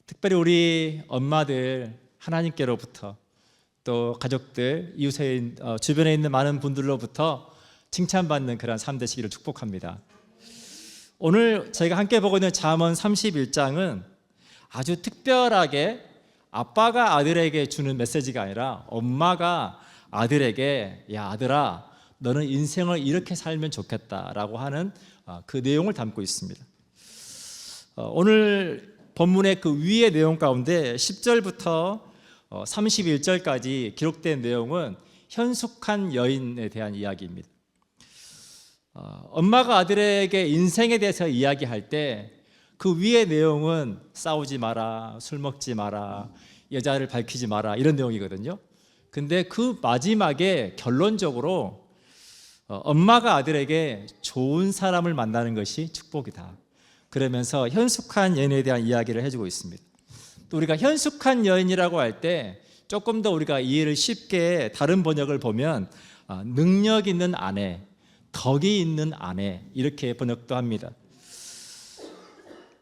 특별히 우리 엄마들 하나님께로부터 또 가족들, 이웃에 주변에 있는 많은 분들로부터 칭찬받는 그런 삶 되시기를 축복합니다. 오늘 저희가 함께 보고 있는 잠언 31장은 아주 특별하게 아빠가 아들에게 주는 메시지가 아니라 엄마가 아들에게 야 아들아 너는 인생을 이렇게 살면 좋겠다라고 하는 그 내용을 담고 있습니다. 오늘 본문의 그 위의 내용 가운데 10절부터 31절까지 기록된 내용은 현숙한 여인에 대한 이야기입니다. 엄마가 아들에게 인생에 대해서 이야기할 때 그 위의 내용은 싸우지 마라, 술 먹지 마라, 여자를 밝히지 마라 이런 내용이거든요. 근데 그 마지막에 결론적으로 엄마가 아들에게 좋은 사람을 만나는 것이 축복이다. 그러면서 현숙한 여인에 대한 이야기를 해주고 있습니다. 또 우리가 현숙한 여인이라고 할 때 조금 더 우리가 이해를 쉽게 다른 번역을 보면 능력 있는 아내, 덕이 있는 아내 이렇게 번역도 합니다.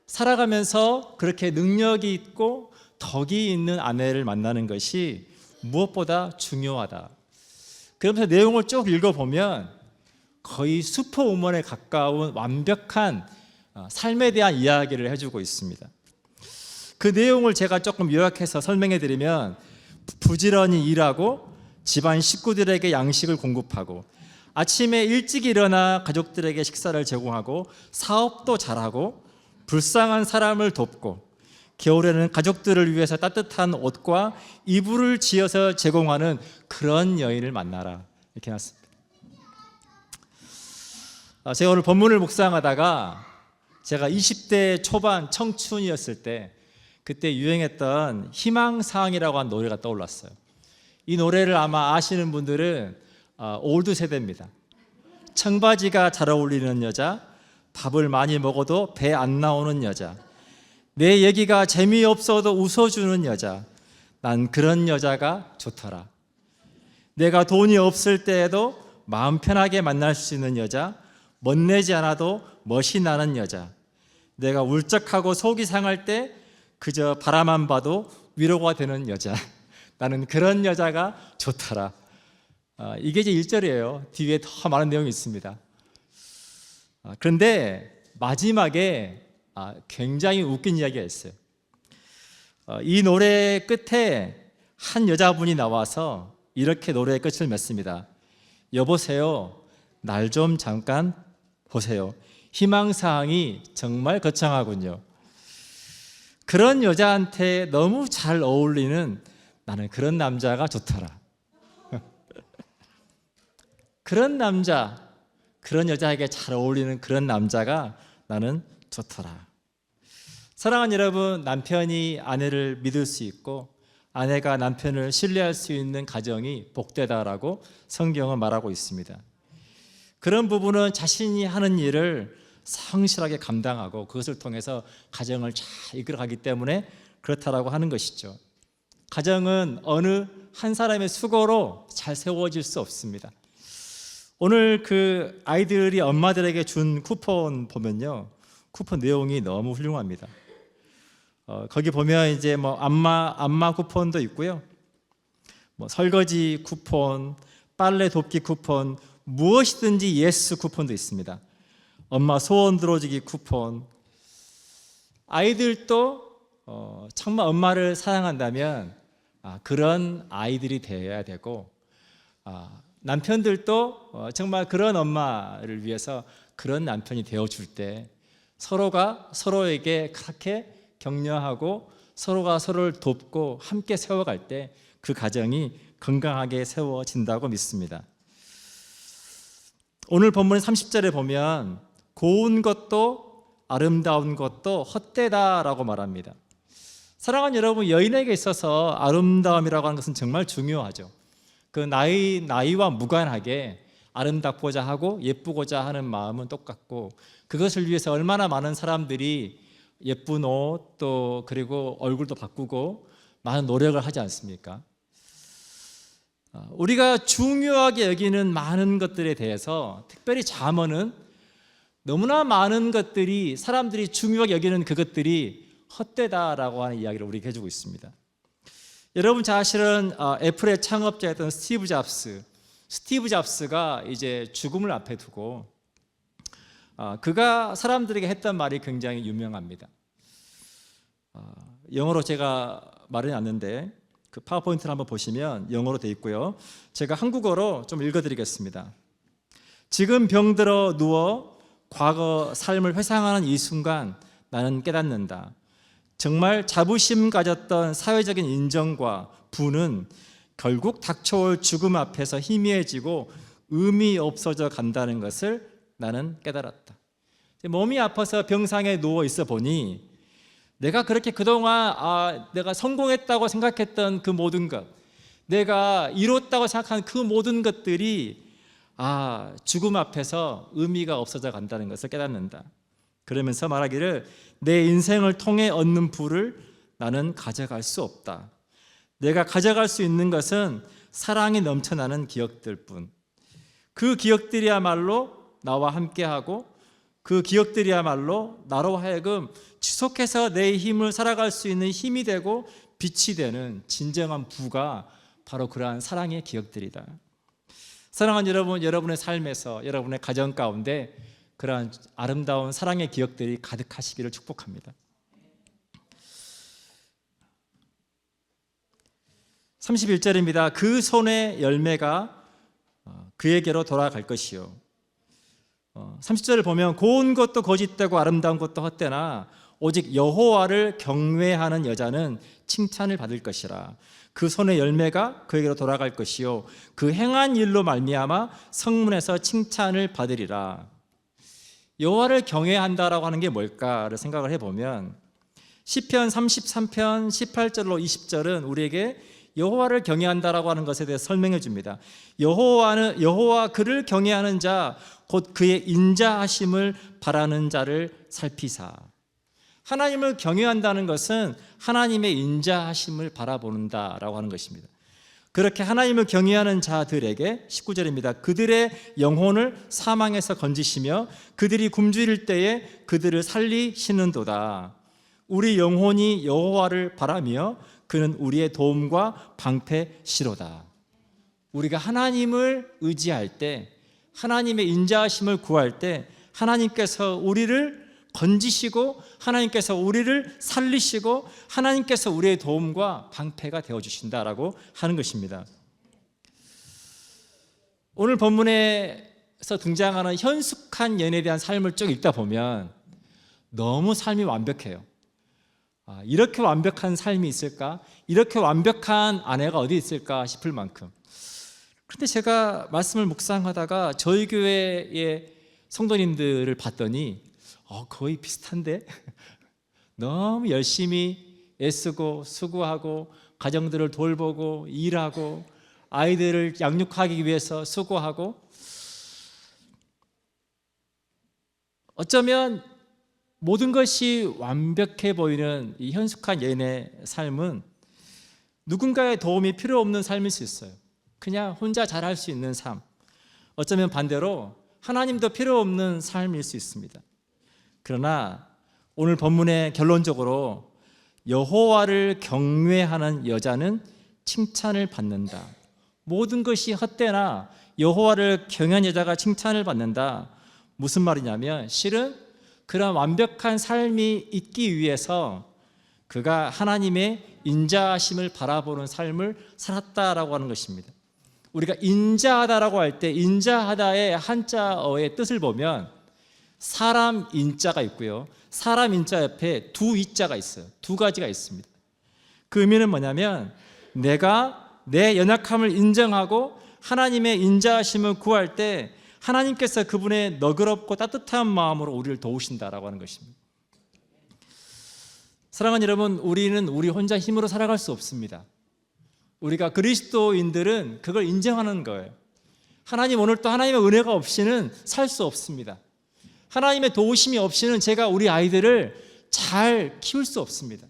살아가면서 그렇게 능력이 있고 덕이 있는 아내를 만나는 것이 무엇보다 중요하다. 그러면서 내용을 쭉 읽어보면 거의 슈퍼우먼에 가까운 완벽한 삶에 대한 이야기를 해주고 있습니다. 그 내용을 제가 조금 요약해서 설명해 드리면 부지런히 일하고 집안 식구들에게 양식을 공급하고 아침에 일찍 일어나 가족들에게 식사를 제공하고 사업도 잘하고 불쌍한 사람을 돕고 겨울에는 가족들을 위해서 따뜻한 옷과 이불을 지어서 제공하는 그런 여인을 만나라 이렇게 해놨습니다. 제가 오늘 본문을 묵상하다가 제가 20대 초반 청춘이었을 때 그때 유행했던 희망사항이라고 한 노래가 떠올랐어요. 이 노래를 아마 아시는 분들은 올드 세대입니다. 청바지가 잘 어울리는 여자, 밥을 많이 먹어도 배 안 나오는 여자, 내 얘기가 재미없어도 웃어주는 여자, 난 그런 여자가 좋더라. 내가 돈이 없을 때에도 마음 편하게 만날 수 있는 여자, 멋내지 않아도 멋이 나는 여자, 내가 울적하고 속이 상할 때 그저 바라만 봐도 위로가 되는 여자, 나는 그런 여자가 좋더라. 이게 이제 1절이에요. 뒤에 더 많은 내용이 있습니다. 그런데 마지막에 굉장히 웃긴 이야기가 있어요. 이 노래 끝에 한 여자분이 나와서 이렇게 노래의 끝을 맺습니다. 여보세요, 날 좀 잠깐 보세요. 희망사항이 정말 거창하군요. 그런 여자한테 너무 잘 어울리는 나는 그런 남자가 좋더라. 그런 남자, 그런 여자에게 잘 어울리는 그런 남자가 나는 좋더라. 사랑하는 여러분, 남편이 아내를 믿을 수 있고 아내가 남편을 신뢰할 수 있는 가정이 복되다라고 성경은 말하고 있습니다. 그런 부분은 자신이 하는 일을 성실하게 감당하고 그것을 통해서 가정을 잘 이끌어가기 때문에 그렇다라고 하는 것이죠. 가정은 어느 한 사람의 수고로 잘 세워질 수 없습니다. 오늘 그 아이들이 엄마들에게 준 쿠폰 보면요, 쿠폰 내용이 너무 훌륭합니다. 거기 보면 이제 뭐 안마 쿠폰도 있고요, 뭐 설거지 쿠폰, 빨래 돕기 쿠폰, 무엇이든지 예스 쿠폰도 있습니다. 엄마 소원 들어주기 쿠폰. 아이들도 정말 엄마를 사랑한다면 그런 아이들이 되어야 되고, 남편들도 정말 그런 엄마를 위해서 그런 남편이 되어줄 때 서로가 서로에게 그렇게 격려하고 서로가 서로를 돕고 함께 세워갈 때 그 가정이 건강하게 세워진다고 믿습니다. 오늘 본문 30절에 보면 고운 것도 아름다운 것도 헛되다라고 말합니다. 사랑하는 여러분, 여인에게 있어서 아름다움이라고 하는 것은 정말 중요하죠. 그 나이와 무관하게 아름답고자 하고 예쁘고자 하는 마음은 똑같고, 그것을 위해서 얼마나 많은 사람들이 예쁜 옷 또 그리고 얼굴도 바꾸고 많은 노력을 하지 않습니까? 우리가 중요하게 여기는 많은 것들에 대해서 특별히 잠언은 너무나 많은 것들이, 사람들이 중요하게 여기는 그것들이 헛되다라고 하는 이야기를 우리에게 해주고 있습니다. 여러분 잘 아시는 애플의 창업자였던 스티브 잡스가 이제 죽음을 앞에 두고 그가 사람들에게 했던 말이 굉장히 유명합니다. 영어로 제가 말해놨는데 그 파워포인트를 한번 보시면 영어로 돼 있고요. 제가 한국어로 좀 읽어드리겠습니다. 지금 병들어 누워 과거 삶을 회상하는 이 순간 나는 깨닫는다. 정말 자부심 가졌던 사회적인 인정과 부는 결국 닥쳐올 죽음 앞에서 희미해지고 의미 없어져 간다는 것을 나는 깨달았다. 몸이 아파서 병상에 누워 있어 보니 내가 그렇게 그동안 내가 성공했다고 생각했던 그 모든 것, 내가 이뤘다고 생각한 그 모든 것들이 죽음 앞에서 의미가 없어져 간다는 것을 깨닫는다. 그러면서 말하기를 내 인생을 통해 얻는 부를 나는 가져갈 수 없다. 내가 가져갈 수 있는 것은 사랑이 넘쳐나는 기억들뿐. 그 기억들이야말로 나와 함께하고 그 기억들이야말로 나로 하여금 지속해서 내 힘을 살아갈 수 있는 힘이 되고 빛이 되는 진정한 부가 바로 그러한 사랑의 기억들이다. 사랑하는 여러분, 여러분의 삶에서 여러분의 가정 가운데 그러한 아름다운 사랑의 기억들이 가득하시기를 축복합니다. 31절입니다. 그 손의 열매가 그에게로 돌아갈 것이요. 30절을 보면 고운 것도 거짓되고 아름다운 것도 헛되나 오직 여호와를 경외하는 여자는 칭찬을 받을 것이라. 그 손의 열매가 그에게로 돌아갈 것이요 그 행한 일로 말미암아 성문에서 칭찬을 받으리라. 여호와를 경외한다라고 하는 게 뭘까를 생각을 해보면 시편 33편 18절로 20절은 우리에게 여호와를 경외한다라고 하는 것에 대해 설명해 줍니다. 여호와 그를 경외하는 자 곧 그의 인자하심을 바라는 자를 살피사. 하나님을 경외한다는 것은 하나님의 인자하심을 바라본다라고 하는 것입니다. 그렇게 하나님을 경외하는 자들에게 19절입니다. 그들의 영혼을 사망에서 건지시며 그들이 굶주릴 때에 그들을 살리시는도다. 우리 영혼이 여호와를 바라며 그는 우리의 도움과 방패시로다. 우리가 하나님을 의지할 때, 하나님의 인자하심을 구할 때 하나님께서 우리를 건지시고 하나님께서 우리를 살리시고 하나님께서 우리의 도움과 방패가 되어주신다라고 하는 것입니다. 오늘 본문에서 등장하는 현숙한 연애에 대한 삶을 쭉 읽다 보면 너무 삶이 완벽해요. 이렇게 완벽한 삶이 있을까? 이렇게 완벽한 아내가 어디 있을까 싶을 만큼. 그런데 제가 말씀을 묵상하다가 저희 교회의 성도님들을 봤더니 거의 비슷한데 너무 열심히 애쓰고 수고하고 가정들을 돌보고 일하고 아이들을 양육하기 위해서 수고하고 어쩌면 모든 것이 완벽해 보이는 이 현숙한 연애 삶은 누군가의 도움이 필요 없는 삶일 수 있어요. 그냥 혼자 잘할 수 있는 삶. 어쩌면 반대로 하나님도 필요 없는 삶일 수 있습니다. 그러나 오늘 본문의 결론적으로 여호와를 경외하는 여자는 칭찬을 받는다. 모든 것이 헛되나 여호와를 경외하는 여자가 칭찬을 받는다. 무슨 말이냐면 실은 그런 완벽한 삶이 있기 위해서 그가 하나님의 인자하심을 바라보는 삶을 살았다라고 하는 것입니다. 우리가 인자하다라고 할 때 인자하다의 한자어의 뜻을 보면 사람 인자가 있고요. 사람 인자 옆에 두 이자가 있어요. 두 가지가 있습니다. 그 의미는 뭐냐면 내가 내 연약함을 인정하고 하나님의 인자하심을 구할 때 하나님께서 그분의 너그럽고 따뜻한 마음으로 우리를 도우신다라고 하는 것입니다. 사랑하는 여러분, 우리는 우리 혼자 힘으로 살아갈 수 없습니다. 우리가 그리스도인들은 그걸 인정하는 거예요. 하나님 오늘 또 하나님의 은혜가 없이는 살 수 없습니다. 하나님의 도우심이 없이는 제가 우리 아이들을 잘 키울 수 없습니다.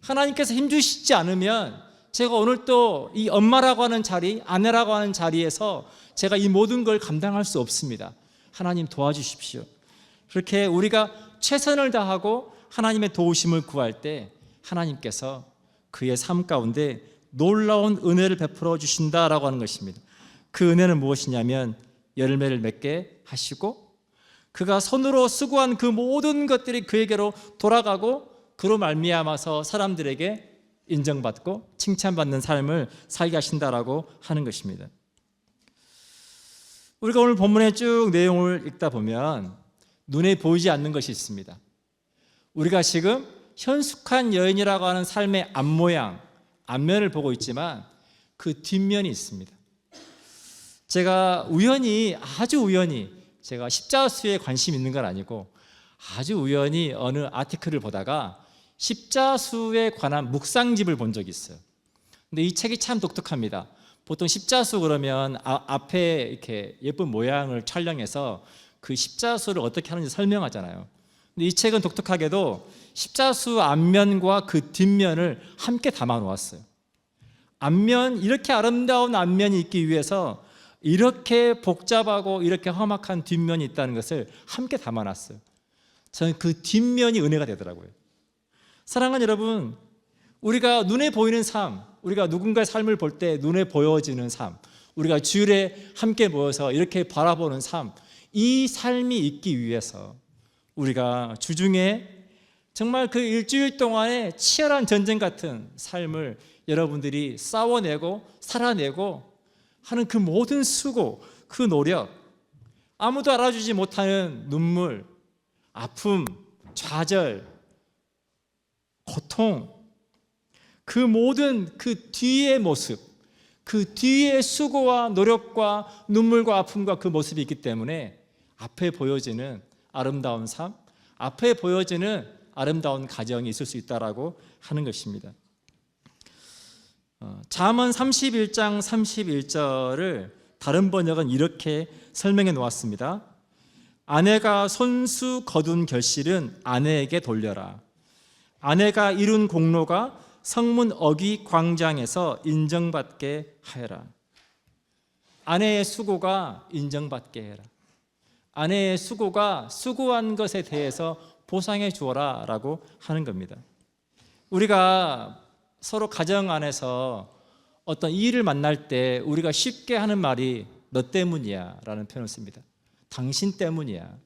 하나님께서 힘주시지 않으면 제가 오늘 또 이 엄마라고 하는 자리, 아내라고 하는 자리에서 제가 이 모든 걸 감당할 수 없습니다. 하나님 도와주십시오. 그렇게 우리가 최선을 다하고 하나님의 도우심을 구할 때 하나님께서 그의 삶 가운데 놀라운 은혜를 베풀어 주신다라고 하는 것입니다. 그 은혜는 무엇이냐면 열매를 맺게 하시고 그가 손으로 수고한 그 모든 것들이 그에게로 돌아가고 그로 말미암아서 사람들에게 인정받고 칭찬받는 삶을 살게 하신다라고 하는 것입니다. 우리가 오늘 본문의 쭉 내용을 읽다 보면 눈에 보이지 않는 것이 있습니다. 우리가 지금 현숙한 여인이라고 하는 삶의 앞모양, 앞면을 보고 있지만 그 뒷면이 있습니다. 제가 아주 우연히 제가 십자수에 관심 있는 건 아니고 아주 우연히 어느 아티클을 보다가 십자수에 관한 묵상집을 본 적이 있어요. 근데 이 책이 참 독특합니다. 보통 십자수 그러면 앞에 이렇게 예쁜 모양을 촬영해서 그 십자수를 어떻게 하는지 설명하잖아요. 근데 이 책은 독특하게도 십자수 앞면과 그 뒷면을 함께 담아 놓았어요. 앞면, 이렇게 아름다운 앞면이 있기 위해서 이렇게 복잡하고 이렇게 험악한 뒷면이 있다는 것을 함께 담아 놨어요. 저는 그 뒷면이 은혜가 되더라고요. 사랑하는 여러분, 우리가 눈에 보이는 삶, 우리가 누군가의 삶을 볼 때 눈에 보여지는 삶, 우리가 주일에 함께 모여서 이렇게 바라보는 삶, 이 삶이 있기 위해서 우리가 주중에 정말 그 일주일 동안의 치열한 전쟁 같은 삶을 여러분들이 싸워내고 살아내고 하는 그 모든 수고, 그 노력, 아무도 알아주지 못하는 눈물, 아픔, 좌절, 고통, 그 모든 그 뒤의 모습, 그 뒤의 수고와 노력과 눈물과 아픔과 그 모습이 있기 때문에 앞에 보여지는 아름다운 삶, 앞에 보여지는 아름다운 가정이 있을 수 있다라고 하는 것입니다. 잠언 31장 31절을 다른 번역은 이렇게 설명해 놓았습니다. 아내가 손수 거둔 결실은 아내에게 돌려라. 아내가 이룬 공로가 성문 어귀 광장에서 인정받게 하여라. 아내의 수고가 인정받게 해라. 아내의 수고가 수고한 것에 대해서 보상해 주어라 라고 하는 겁니다. 우리가 서로 가정 안에서 어떤 일을 만날 때 우리가 쉽게 하는 말이 너 때문이야 라는 표현을 씁니다. 당신 때문이야.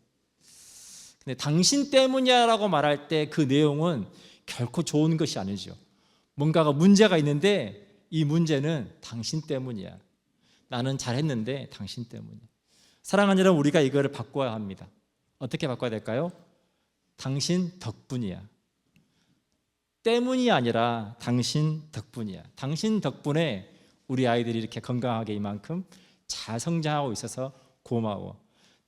근데 당신 때문이야 라고 말할 때 그 내용은 결코 좋은 것이 아니죠. 뭔가가 문제가 있는데 이 문제는 당신 때문이야. 나는 잘했는데 당신 때문이야. 사랑하는 여러분, 우리가 이거를 바꿔야 합니다. 어떻게 바꿔야 될까요? 당신 덕분이야. 때문이 아니라 당신 덕분이야. 당신 덕분에 우리 아이들이 이렇게 건강하게 이만큼 잘 성장하고 있어서 고마워.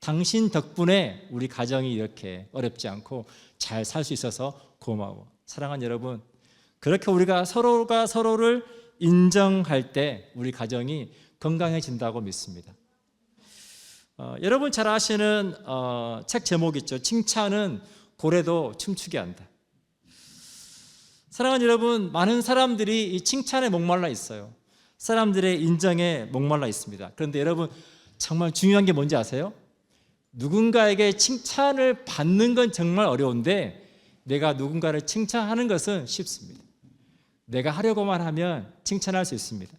당신 덕분에 우리 가정이 이렇게 어렵지 않고 잘 살 수 있어서 고마워. 사랑하는 여러분, 그렇게 우리가 서로가 서로를 인정할 때 우리 가정이 건강해진다고 믿습니다. 여러분 잘 아시는 책 제목 있죠. 칭찬은 고래도 춤추게 한다. 사랑하는 여러분, 많은 사람들이 이 칭찬에 목말라 있어요. 사람들의 인정에 목말라 있습니다. 그런데 여러분, 정말 중요한 게 뭔지 아세요? 누군가에게 칭찬을 받는 건 정말 어려운데 내가 누군가를 칭찬하는 것은 쉽습니다. 내가 하려고만 하면 칭찬할 수 있습니다.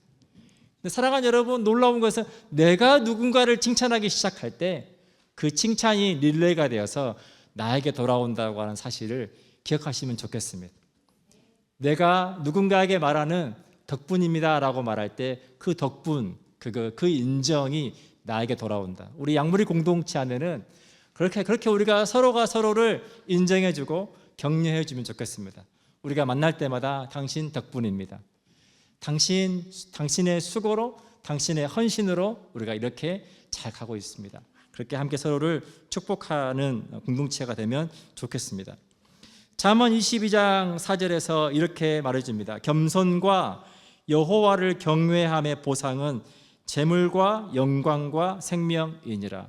근데 사랑하는 여러분, 놀라운 것은 내가 누군가를 칭찬하기 시작할 때 그 칭찬이 릴레이가 되어서 나에게 돌아온다고 하는 사실을 기억하시면 좋겠습니다. 내가 누군가에게 말하는 덕분입니다 라고 말할 때 그 덕분, 그 인정이 나에게 돌아온다. 우리 양무리 공동체 안에는 그렇게 우리가 서로가 서로를 인정해주고 격려해주면 좋겠습니다. 우리가 만날 때마다 당신 덕분입니다. 당신의 수고로, 당신의 헌신으로 우리가 이렇게 잘 가고 있습니다. 그렇게 함께 서로를 축복하는 공동체가 되면 좋겠습니다. 잠언 22장 4절에서 이렇게 말해줍니다. 겸손과 여호와를 경외함의 보상은 재물과 영광과 생명이니라.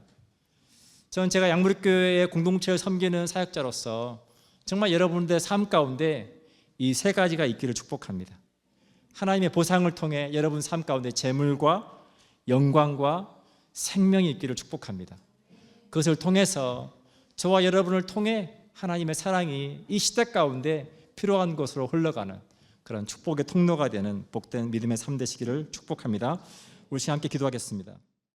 저는 제가 양무리교회의 공동체를 섬기는 사역자로서 정말 여러분들의 삶 가운데 이 세 가지가 있기를 축복합니다. 하나님의 보상을 통해 여러분 삶 가운데 재물과 영광과 생명이 있기를 축복합니다. 그것을 통해서 저와 여러분을 통해 하나님의 사랑이 이 시대 가운데 필요한 것으로 흘러가는 그런 축복의 통로가 되는 복된 믿음의 삶 되시기를 축복합니다. 우리 시간 함께 기도하겠습니다.